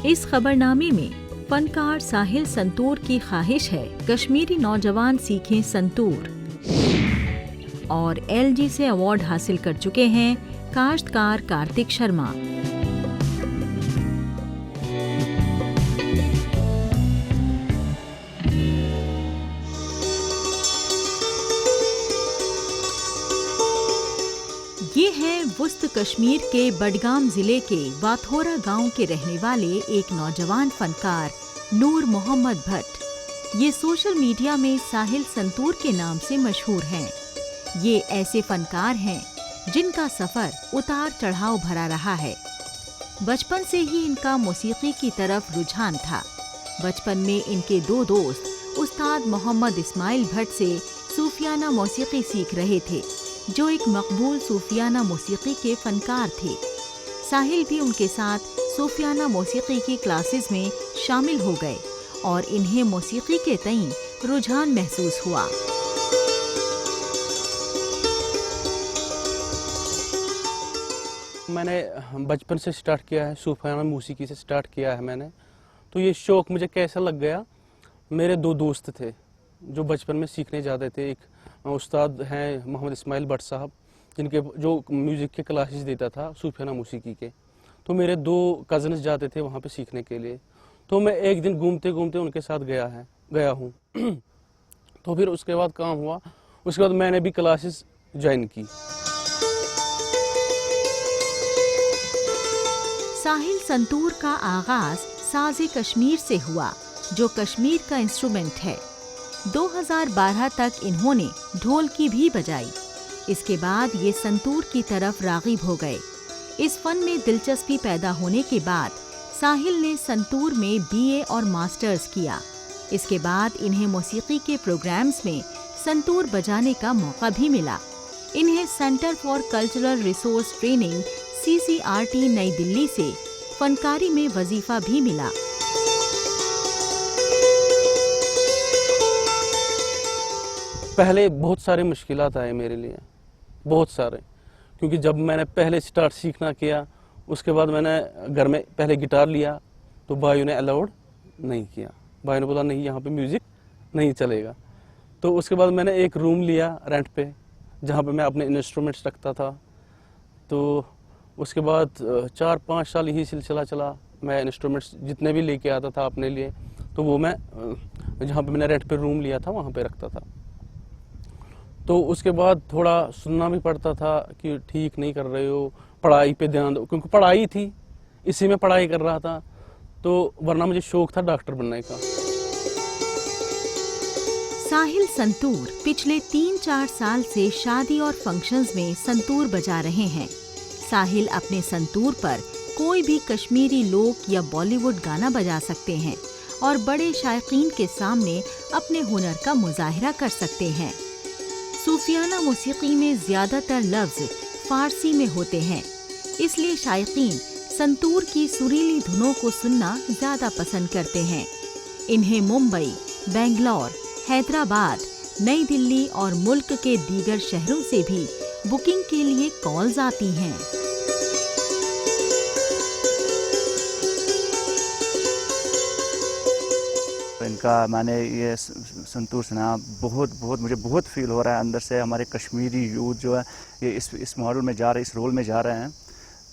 इस खबरनामे में फनकार साहिल संतूर की ख्वाहिश है कश्मीरी नौजवान सीखें संतूर। और LG से अवार्ड हासिल कर चुके हैं काश्तकार कार्तिक शर्मा। ये हैं वुस्त कश्मीर के बडगाम जिले के वाथोरा गांव के रहने वाले एक नौजवान फनकार नूर मोहम्मद भट्ट। ये सोशल मीडिया में साहिल संतूर के नाम से मशहूर हैं। ये ऐसे फनकार हैं जिनका सफर उतार चढ़ाव भरा रहा है। बचपन से ही इनका मौसीकी की तरफ रुझान था। बचपन में इनके दो दोस्त उस्ताद मोहम्मद इस्माइल भट्ट से सूफियाना मौसीकी सीख रहे थे, जो एक मकबूल सूफियाना मौसीकी के फनकार थे। साहिल भी उनके साथ सूफियाना मौसीकी की क्लासेस में शामिल हो गए और इन्हें मौसीकी के तईं रुझान महसूस हुआ। मैंने बचपन से स्टार्ट किया है, सूफियाना मौसीकी से स्टार्ट किया है मैंने। तो ये शौक़ मुझे कैसा लग गया, मेरे दो दोस्त थे जो बचपन में सीखने जाते थे। एक उस्ताद हैं मोहम्मद इस्माइल भट्ट साहब, जिनके जो म्यूज़िक के क्लासेस देता था सूफियाना मौसीकी के। तो मेरे दो कज़न्स जाते थे वहाँ पे सीखने के लिए। तो मैं एक दिन घूमते घूमते उनके साथ गया हूँ। तो फिर उसके बाद काम हुआ, उसके बाद मैंने भी क्लासेस ज्वाइन की। साहिल संतूर का आगाज साज़े कश्मीर से हुआ, जो कश्मीर का इंस्ट्रूमेंट है। 2012 तक इन्होंने ढोलकी भी बजाई। इसके बाद ये संतूर की तरफ राग़िब हो गए। इस फन में दिलचस्पी पैदा होने के बाद साहिल ने संतूर में BA और मास्टर्स किया। इसके बाद इन्हें मौसीकी के प्रोग्राम्स में संतूर बजाने का मौका भी मिला। इन्हें centre for cultural resource training CCRT नई दिल्ली से फनकारी में वजीफा भी मिला। पहले बहुत सारे मुश्किलात आए मेरे लिए, बहुत सारे, क्योंकि जब मैंने पहले स्टार्ट सीखना किया, उसके बाद मैंने घर में पहले गिटार लिया तो भाइयों ने अलाउड नहीं किया। भाइयों ने बोला नहीं, यहाँ पे म्यूज़िक नहीं चलेगा। तो उसके बाद मैंने एक रूम लिया रेंट पे, जहाँ पे मैं अपने इंस्ट्रूमेंट्स रखता था। तो उसके बाद 4-5 साल यही सिलसिला चला। मैं इंस्ट्रूमेंट्स जितने भी लेके आता था अपने लिए, तो वो मैं जहाँ पे मैंने रेंट पे रूम लिया था वहाँ पे रखता था। तो उसके बाद थोड़ा सुनना भी पड़ता था कि ठीक नहीं कर रहे हो, पढ़ाई पे ध्यान दो, क्योंकि पढ़ाई थी, इसी में पढ़ाई कर रहा था। तो वरना मुझे शौक था डॉक्टर बनने का। साहिल संतूर पिछले 3-4 साल से शादी और फंक्शंस में संतूर बजा रहे हैं। साहिल अपने संतूर पर कोई भी कश्मीरी लोक या बॉलीवुड गाना बजा सकते हैं और बड़े शायकीन के सामने अपने हुनर का मुजाहिरा कर सकते हैं। सूफियाना मौसीकी में ज़्यादातर लफ्ज़ फ़ारसी में होते हैं, इसलिए शायकीन संतूर की सुरीली धुनों को सुनना ज़्यादा पसंद करते हैं। इन्हें मुंबई, बेंगलोर, हैदराबाद, नई दिल्ली और मुल्क के दीगर शहरों से भी बुकिंग के लिए कॉल्स आती हैं। इनका मैंने ये संतूर सुना, मुझे बहुत फील हो रहा है अंदर से। हमारे कश्मीरी यूथ जो है ये इस मॉडल में जा रहे, इस रोल में जा रहे हैं।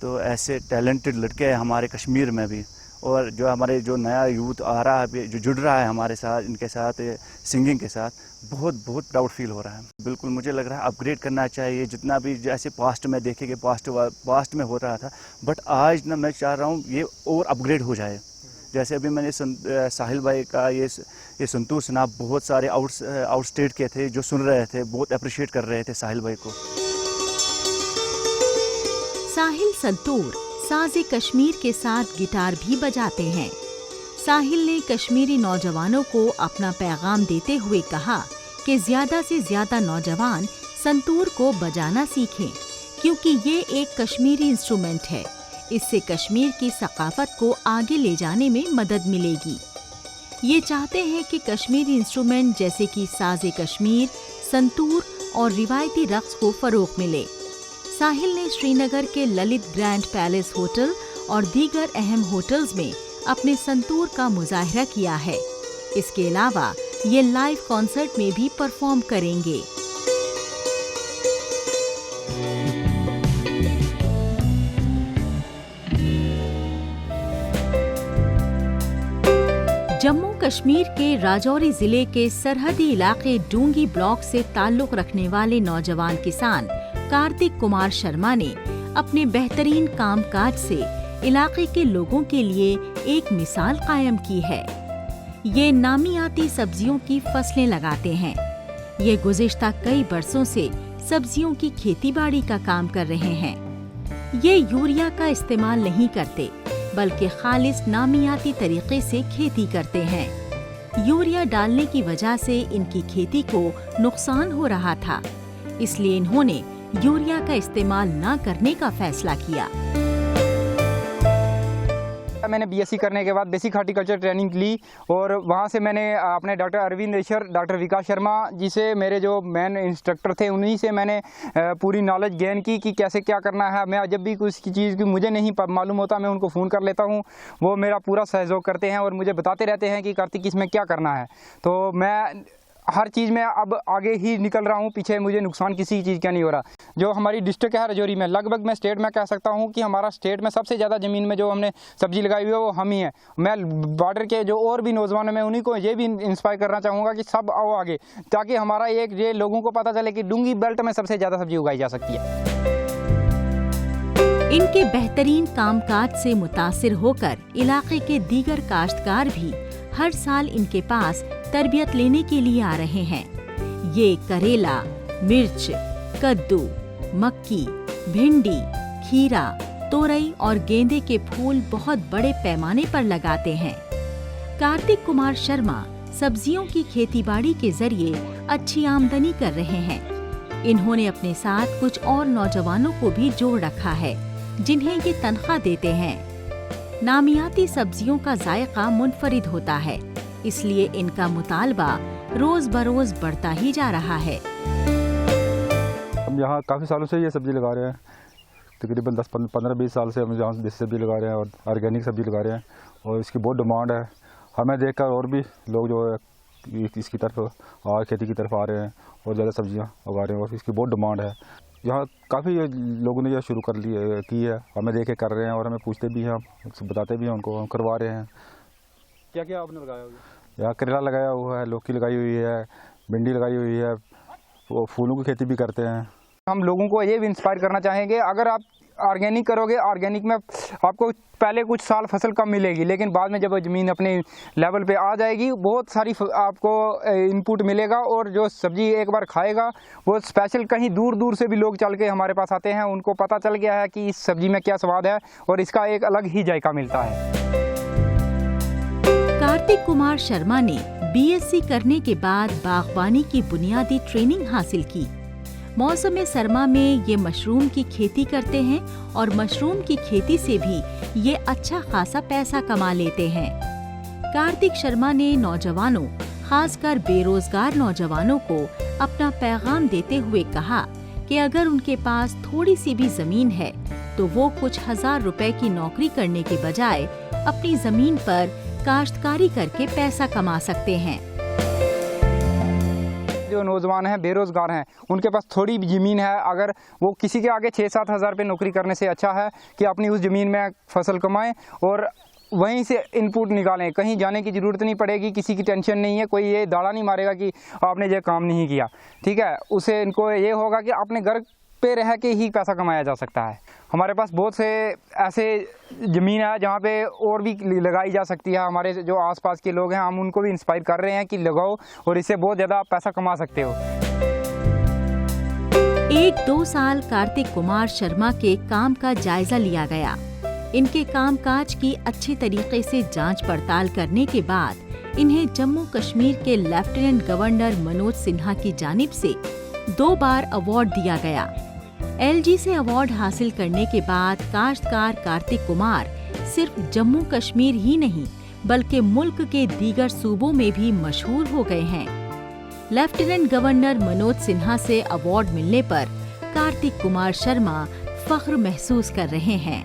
तो ऐसे टैलेंटेड लड़के हैं हमारे कश्मीर में भी, और जो हमारे जो नया यूथ आ रहा है, जो जुड़ रहा है हमारे साथ, इनके साथ सिंगिंग के साथ, बहुत प्राउड फील हो रहा है। बिल्कुल मुझे लग रहा है अपग्रेड करना चाहिए, जितना भी जैसे पास्ट में देखेंगे, पास्ट में हो रहा था, बट आज ना मैं चाह रहा हूँ ये और अपग्रेड हो जाए। जैसे अभी मैंने साहिल भाई का ये संतूर सुना, बहुत सारे आउट स्टेट के थे जो सुन रहे थे, बहुत अप्रिशिएट कर रहे थे साहिल भाई को। साहिल संतूर साज़े कश्मीर के साथ गिटार भी बजाते हैं। साहिल ने कश्मीरी नौजवानों को अपना पैगाम देते हुए कहा कि ज़्यादा से ज़्यादा नौजवान संतूर को बजाना सीखें, क्योंकि ये एक कश्मीरी इंस्ट्रूमेंट है। इससे कश्मीर की सकाफत को आगे ले जाने में मदद मिलेगी। ये चाहते हैं कि कश्मीरी इंस्ट्रूमेंट जैसे कि साज़े कश्मीर, संतूर और रिवायती रक्स को फ़रोग़ मिले। साहिल ने श्रीनगर के ललित ग्रैंड पैलेस होटल और दीगर अहम होटल्स में अपने संतूर का मुजाहरा किया है। इसके अलावा ये लाइव कॉन्सर्ट में भी परफॉर्म करेंगे। जम्मू कश्मीर के राजौरी जिले के सरहदी इलाके डूंगी ब्लॉक से ताल्लुक रखने वाले नौजवान किसान कार्तिक कुमार शर्मा ने अपने बेहतरीन कामकाज से इलाके के लोगों के लिए एक मिसाल कायम की है। ये नामियाती सब्जियों की फसलें लगाते हैं। ये गुज़िश्ता कई बरसों से सब्जियों की खेती-बाड़ी का काम कर रहे हैं। ये यूरिया का इस्तेमाल नहीं करते, बल्कि खालिस नामियाती तरीके से खेती करते हैं। यूरिया डालने की वजह से इनकी खेती को नुकसान हो रहा था, इसलिए इन्होंने यूरिया का इस्तेमाल न करने का फैसला किया। मैंने बीएससी करने के बाद बेसिक हार्टिकल्चर ट्रेनिंग ली और वहाँ से मैंने अपने डॉक्टर अरविंद रेशर, डॉक्टर विकास शर्मा जी से, मेरे जो मेन इंस्ट्रक्टर थे, उन्हीं से मैंने पूरी नॉलेज गेन की कि कैसे क्या करना है। मैं जब भी कुछ चीज़ की मुझे नहीं मालूम होता, मैं उनको फ़ोन कर लेता हूँ। वो मेरा पूरा सहयोग करते हैं और मुझे बताते रहते हैं कि कार्तिक इसमें क्या करना है। तो मैं हर चीज़ में अब आगे ही निकल रहा हूँ, पीछे मुझे नुकसान किसी चीज़ का नहीं हो रहा। जो हमारी डिस्ट्रिक्ट है राजौरी में, लगभग मैं स्टेट में कह सकता हूँ कि हमारा स्टेट में सबसे ज़्यादा ज़मीन में जो हमने सब्जी लगाई हुई है वो हम ही है। मैं बॉर्डर के जो और भी नौजवान हैं, मैं उन्हीं को ये भी इंस्पायर करना चाहूँगा कि सब आओ आगे, ताकि हमारा एक ये लोगों को पता चले कि डूंगी बेल्ट में सबसे ज़्यादा सब्जी उगाई जा सकती है। इनके बेहतरीन कामकाज से मुतासिर होकर इलाके के दीगर काश्तकार भी हर साल इनके पास तरबियत लेने के लिए आ रहे हैं। ये करेला, मिर्च, कद्दू, मक्की, भिंडी, खीरा, तोरई और गेंदे के फूल बहुत बड़े पैमाने पर लगाते हैं। कार्तिक कुमार शर्मा सब्जियों की खेतीबाड़ी के जरिए अच्छी आमदनी कर रहे हैं। इन्होंने अपने साथ कुछ और नौजवानों को भी जोड़ रखा है, जिन्हें ये तनख्वाह देते हैं। नामियाती सब्जियों का जायका मुनफरिद होता है, इसलिए इनका मुतालबा रोज बरोज बढ़ता ही जा रहा है। हम यहाँ काफ़ी सालों से ये सब्जी लगा रहे हैं, तकरीबन 10-15-20 साल से हम यहाँ देसी सब्जी लगा रहे हैं और ऑर्गेनिक सब्जी लगा रहे हैं, और इसकी बहुत डिमांड है। हमें देखकर और भी लोग जो है इसकी तरफ और खेती की तरफ आ रहे हैं और ज़्यादा सब्जियाँ उगा रहे हैं, और इसकी बहुत डिमांड है। यहाँ काफ़ी लोगों ने यह शुरू कर की है, हमें देख के कर रहे हैं और हमें पूछते भी हैं, बताते भी हैं उनको, हम करवा रहे हैं। क्या क्या आपने लगाया हुआ? यहाँ करेला लगाया हुआ है, लौकी लगाई हुई है, भिंडी लगाई हुई है, वो फूलों की खेती भी करते हैं। हम लोगों को ये भी इंस्पायर करना चाहेंगे, अगर आप ऑर्गेनिक करोगे, ऑर्गेनिक में आपको पहले कुछ साल फसल कम मिलेगी, लेकिन बाद में जब ज़मीन अपने लेवल पे आ जाएगी, बहुत सारी आपको इनपुट मिलेगा। और जो सब्जी एक बार खाएगा, वो स्पेशल कहीं दूर दूर से भी लोग चल के हमारे पास आते हैं, उनको पता चल गया है कि इस सब्जी में क्या स्वाद है और इसका एक अलग ही जायका मिलता है। कार्तिक कुमार शर्मा ने बीएससी करने के बाद बागवानी की बुनियादी ट्रेनिंग हासिल की। मौसम सरमा में ये मशरूम की खेती करते हैं और मशरूम की खेती से भी ये अच्छा खासा पैसा कमा लेते हैं। कार्तिक शर्मा ने नौजवानों, खासकर बेरोजगार नौजवानों को अपना पैगाम देते हुए कहा कि अगर उनके पास थोड़ी सी भी जमीन है तो वो कुछ 1000 रुपए की नौकरी करने के बजाय अपनी जमीन पर काश्तकारी करके पैसा कमा सकते हैं। जो नौजवान हैं, बेरोजगार हैं, उनके पास थोड़ी भी ज़मीन है, अगर वो किसी के आगे 6-7 हज़ार रुपये नौकरी करने से अच्छा है कि अपनी उस ज़मीन में फसल कमाएं और वहीं से इनपुट निकालें। कहीं जाने की ज़रूरत नहीं पड़ेगी, किसी की टेंशन नहीं है, कोई ये दाड़ा नहीं मारेगा कि आपने ये काम नहीं किया, ठीक है। उससे इनको ये होगा कि अपने घर पे रह के ही पैसा कमाया जा सकता है। हमारे पास बहुत से ऐसे ज़मीन है जहाँ पे और भी लगाई जा सकती है। हमारे जो आसपास के लोग हैं, हम उनको भी इंस्पायर कर रहे हैं कि लगाओ और इससे बहुत ज़्यादा पैसा कमा सकते हो। 1-2 साल कार्तिक कुमार शर्मा के काम का जायजा लिया गया। इनके कामकाज की अच्छे तरीके से जांच पड़ताल करने के बाद इन्हें जम्मू कश्मीर के लेफ्टिनेंट गवर्नर मनोज सिन्हा की जानिब से 2 बार अवार्ड दिया गया। LG से अवार्ड हासिल करने के बाद काश्तकार कार्तिक कुमार सिर्फ जम्मू कश्मीर ही नहीं बल्कि मुल्क के दीगर सूबों में भी मशहूर हो गए हैं। लेफ्टिनेंट गवर्नर मनोज सिन्हा से अवार्ड मिलने पर कार्तिक कुमार शर्मा फख्र महसूस कर रहे हैं।